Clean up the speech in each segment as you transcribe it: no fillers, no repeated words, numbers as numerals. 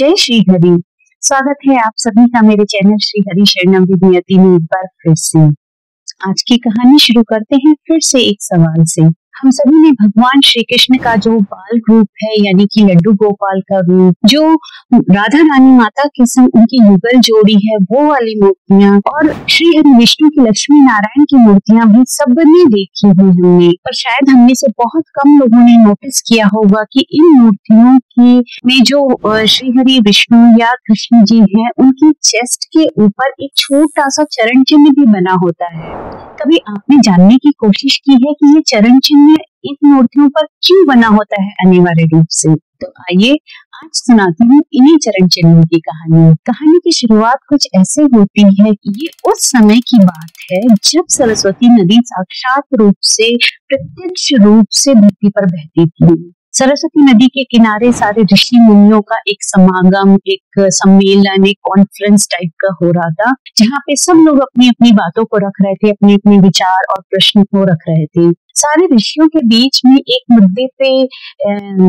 जय श्री हरि। स्वागत है आप सभी का मेरे चैनल श्री हरि शरणम विद्यार्थी में एक बार फिर से। आज की कहानी शुरू करते हैं फिर से एक सवाल से। हम सभी ने भगवान श्री कृष्ण का जो बाल रूप है यानी कि लड्डू गोपाल का रूप, जो राधा रानी माता के संग उनकी युगल जोड़ी है वो वाली मूर्तियां, और श्री हरि विष्णु की लक्ष्मी नारायण की मूर्तियां भी सबने देखी हुई हमने, पर शायद हमने से बहुत कम लोगों ने नोटिस किया होगा कि इन मूर्तियों की में जो श्री हरि विष्णु या कृष्ण जी हैं, उनकी चेस्ट के ऊपर एक छोटा सा चरण चिन्ह भी बना होता है। कभी आपने जानने की कोशिश की है कि ये चरण चिन्ह इन मूर्तियों पर क्यों बना होता है अनिवार्य रूप से? तो आइए आज सुनाती हूँ इन्हीं चरण चिन्हों की कहानी। कहानी की शुरुआत कुछ ऐसे होती है कि ये उस समय की बात है जब सरस्वती नदी साक्षात रूप से, प्रत्यक्ष रूप से धरती पर बहती थी। सरस्वती नदी के किनारे सारे ऋषि मुनियों का एक समागम, एक सम्मेलन, एक कॉन्फ्रेंस टाइप का हो रहा था, जहाँ पे सब लोग अपनी अपनी बातों को रख रहे थे, अपने अपने विचार और प्रश्न को रख रहे थे। सारे ऋषियों के बीच में एक मुद्दे पे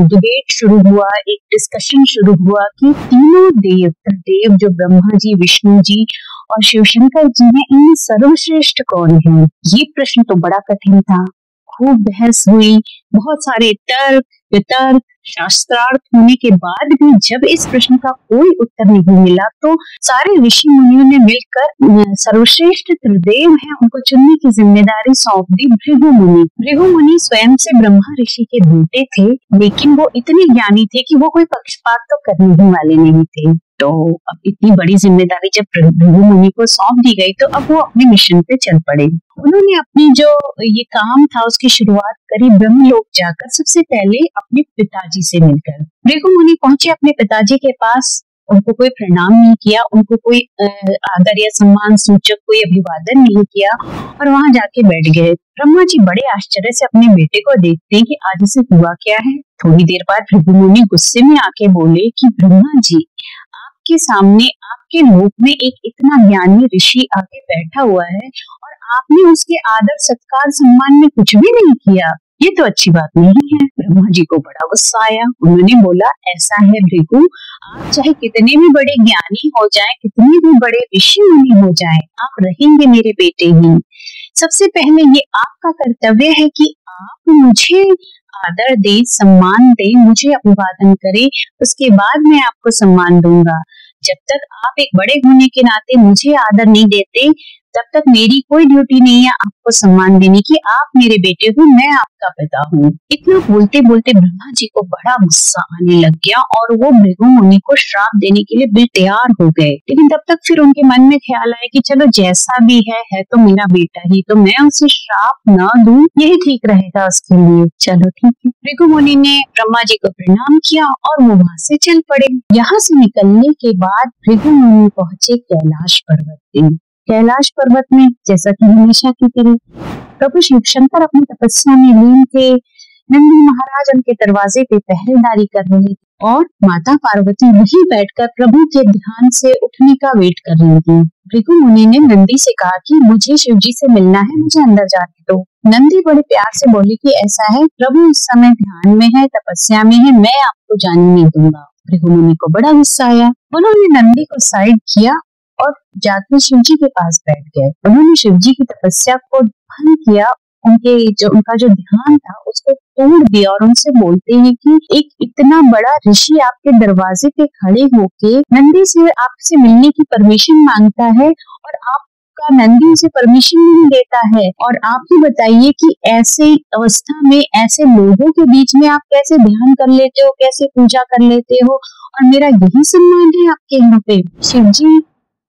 डिबेट शुरू हुआ, एक डिस्कशन शुरू हुआ कि तीनों देव जो ब्रह्मा जी, विष्णु जी और शिव शंकर जी हैं, इनमें सर्वश्रेष्ठ कौन है? ये प्रश्न तो बड़ा कठिन था। खूब बहस हुई, बहुत सारे तर्क वितर्क शास्त्रार्थ होने के बाद भी जब इस प्रश्न का कोई उत्तर नहीं मिला, तो सारे ऋषि मुनियों ने मिलकर सर्वश्रेष्ठ त्रिदेव हैं उनको चुनने की जिम्मेदारी सौंप दी भृगु मुनि। भृगु मुनि स्वयं से ब्रह्मा ऋषि के बेटे थे, लेकिन वो इतने ज्ञानी थे कि वो कोई पक्षपात तो करने ही वाले नहीं थे। तो अब इतनी बड़ी जिम्मेदारी जब भृगु मुनि को सौंप दी गई, तो अब वो अपने मिशन पे चल पड़े। उन्होंने अपनी जो ये काम था उसकी शुरुआत करी ब्रह्मलोक जाकर, सबसे पहले अपने पिताजी से मिलकर। भृगु मुनि पहुंचे अपने पिताजी के पास, उनको कोई प्रणाम नहीं किया, उनको कोई आदर या सम्मान सूचक कोई अभिवादन नहीं किया और वहां जाके बैठ गए। ब्रह्मा जी बड़े आश्चर्य से अपने बेटे को देखते हैं कि आज इसे हुआ क्या है। थोड़ी देर बाद भृगु मुनि गुस्से में आके बोले कि ब्रह्मा जी, आपके सामने आपके लोक में एक इतना ज्ञानी ऋषि आके बैठा हुआ है और आपने उसके आदर सत्कार सम्मान में कुछ भी नहीं किया, ये तो अच्छी बात नहीं है। ब्रह्मा जी को बड़ा गुस्सा आया। उन्होंने बोला, ऐसा है भृगु, आप चाहे कितने भी बड़े ज्ञानी हो जाएं, कितने भी बड़े ऋषि मुनि हो जाएं, आप रहेंगे मेरे बेटे ही। सबसे पहले ये आपका कर्तव्य है कि आप मुझे आदर दे, सम्मान दे, मुझे अभिवादन करे, उसके बाद मैं आपको सम्मान दूंगा। जब तक आप एक बड़े होने के नाते मुझे आदर नहीं देते, तब तक मेरी कोई ड्यूटी नहीं है आपको सम्मान देने की। आप मेरे बेटे हो, मैं आपका पिता हूँ। इतना बोलते बोलते ब्रह्मा जी को बड़ा गुस्सा आने लग गया और वो भृगु मुनि को श्राप देने के लिए बेतैयार हो गए। लेकिन तब तक फिर उनके मन में ख्याल आया कि चलो जैसा भी है तो मेरा बेटा ही, तो मैं उसे श्राप न दूं, यही ठीक रहेगा उसके लिए। चलो ठीक है। भृगु मुनि ने ब्रह्मा जी को प्रणाम किया और वो वहां से चल पड़े। यहाँ से निकलने के बाद भृगु मुनि पहुंचे कैलाश पर्वत पे। कैलाश पर्वत में जैसा कि हमेशा की तरह प्रभु शिव शंकर अपनी तपस्या में लीन थे। नंदी महाराज उनके दरवाजे पे पहरेदारी कर रहे थे और माता पार्वती वहीं बैठकर प्रभु के ध्यान से उठने का वेट कर रही थी। भृगु मुनि ने नंदी से कहा कि मुझे शिव जी से मिलना है, मुझे अंदर जाने दो। नंदी बड़े प्यार से बोली कि ऐसा है, प्रभु इस समय ध्यान में है, तपस्या में है, मैं आपको जाने नहीं दूंगा। भृगु मुनि को बड़ा गुस्सा आया। उन्होंने नंदी को साइड किया और जाकर शिव जी के पास बैठ गए। उन्होंने शिव जी की तपस्या को भंग किया, उनका जो ध्यान था उसको तोड़ दिया और उनसे बोलते हैं कि एक इतना बड़ा ऋषि आपके दरवाजे पे खड़े होके नंदी से आपसे मिलने की परमिशन मांगता है और आपका नंदी उसे परमिशन नहीं देता है। और आप ही बताइए कि ऐसे अवस्था में ऐसे लोगों के बीच में आप कैसे ध्यान कर लेते हो, कैसे पूजा कर लेते हो, और मेरा यही सम्मान है आपके यहाँ पे। शिव जी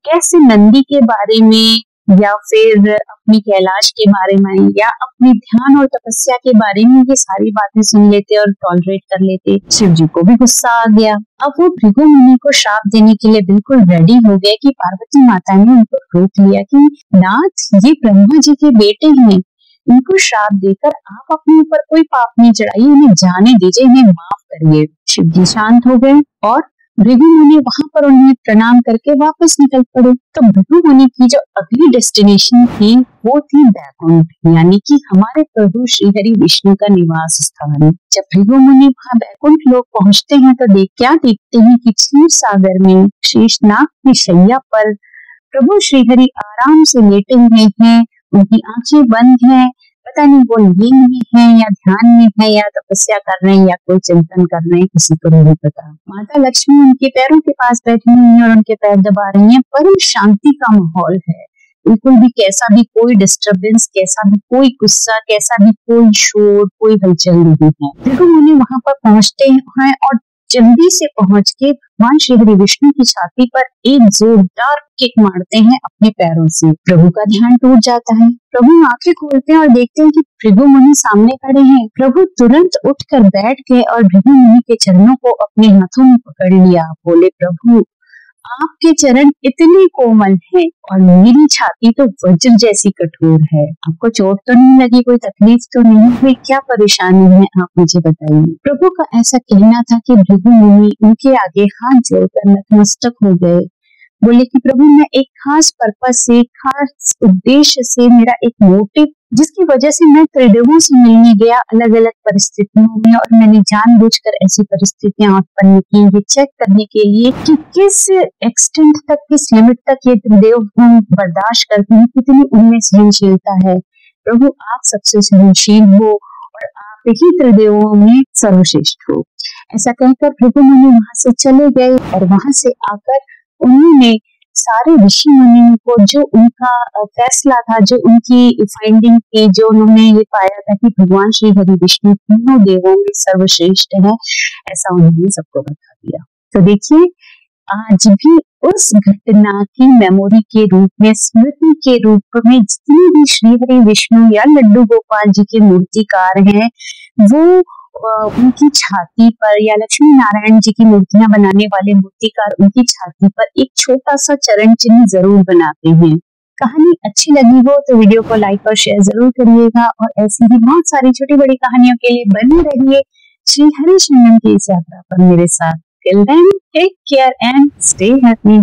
कैसे नंदी के बारे में या फिर अपनी कैलाश के बारे में या अपने ध्यान और तपस्या के बारे में ये सारी बातें सुन लेते और टॉलरेट कर लेते। शिव जी को भी गुस्सा आ गया। अब वो भृगु मुनि को श्राप देने के लिए बिल्कुल रेडी हो गए कि पार्वती माता ने उनको रोक लिया कि नाथ, ये ब्रह्मा जी के बेटे हैं, इनको श्राप देकर आप अपने ऊपर कोई पाप नहीं चढ़ाइए, इन्हें जाने दीजिए, इन्हें माफ करिए। शिव जी शांत हो गए और भृगु मुनि वहां पर उन्हें प्रणाम करके वापस निकल पड़े। तो भृगु मुनि की जो अगली डेस्टिनेशन थी वो थी बैकुंठ, यानी कि हमारे प्रभु श्री हरि विष्णु का निवास स्थान। जब भृगु मुनि वहां बैकुंठ लोग पहुंचते हैं तो क्या देखते हैं कि क्षीर सागर में शेषनाग की शैया पर प्रभु श्री हरि आराम से लेटे हुए हैं, उनकी आंखें बंद हैं। पता नहीं वो नींद में है या ध्यान में है या तपस्या कर रहे हैं या कोई चिंतन कर रहे हैं, किसी को नहीं पता। माता लक्ष्मी उनके पैरों के पास बैठी हुई है और उनके पैर दबा रही हैं। परम शांति का माहौल है, बिल्कुल भी कैसा भी कोई डिस्टरबेंस, कैसा भी कोई गुस्सा, कैसा भी कोई शोर, कोई हलचल नहीं है। भृगु मुनि वहां पर पहुंचते हैं और जल्दी से पहुंच के भगवान श्री हरि विष्णु की छाती पर एक जोरदार किक मारते हैं अपने पैरों से। प्रभु का ध्यान टूट जाता है। प्रभु आंखें खोलते हैं और देखते हैं कि भृगु मुनि सामने खड़े हैं। प्रभु तुरंत उठकर बैठ गए और भृगु मुनि के चरणों को अपने हाथों में पकड़ लिया। बोले, प्रभु आपके चरण इतने कोमल हैं और मेरी छाती तो वज्र जैसी कठोर है। आपको चोट तो नहीं लगी, कोई तकलीफ तो नहीं हुई, क्या परेशानी है आप मुझे बताइए। प्रभु का ऐसा कहना था कि भृगु मुनि उनके आगे हाथ जोड़कर नतमस्तक हो गए। बोले कि प्रभु मैं एक खास पर्पस से, खास उद्देश्य से, मेरा एक मोटिव जिसकी वजह से मैं त्रिदेवों से मिलने गया अलग अलग परिस्थितियों में, और मैंने जानबूझकर ऐसी परिस्थितियां उत्पन्न की ये चेक करने के लिए कि किस एक्सटेंट तक, किस लिमिट तक ये त्रिदेव बर्दाश्त करते हैं, कितनी उनमें सहनशीलता है। प्रभु आप सबसे सहनशील हो और आप ही त्रिदेवों में सर्वश्रेष्ठ हो। ऐसा कहकर भृगु मुनि वहां से चले गए और वहां से आकर उन्होंने सारे ऋषि मुनियों को जो उनका फैसला था, जो उनकी फाइंडिंग थी, जो उन्होंने ये पाया था कि भगवान श्री हरि विष्णु तीनों देवों में सर्वश्रेष्ठ है, ऐसा उन्होंने सबको बता दिया। तो देखिए आज भी उस घटना की मेमोरी के रूप में, स्मृति के रूप में जितने भी श्री हरि विष्णु या लड्डू गोपाल जी के मूर्तिकार हैं वो उनकी छाती पर, या लक्ष्मी नारायण जी की मूर्तियां बनाने वाले मूर्तिकार उनकी छाती पर एक छोटा सा चरण चिन्ह जरूर बनाते हैं। कहानी अच्छी लगी हो तो वीडियो को लाइक और शेयर जरूर करिएगा और ऐसी ही बहुत सारी छोटी बड़ी कहानियों के लिए बने रहिए श्री हरि शरणम की इस यात्रा पर मेरे साथ। Till then, take care and stay happy.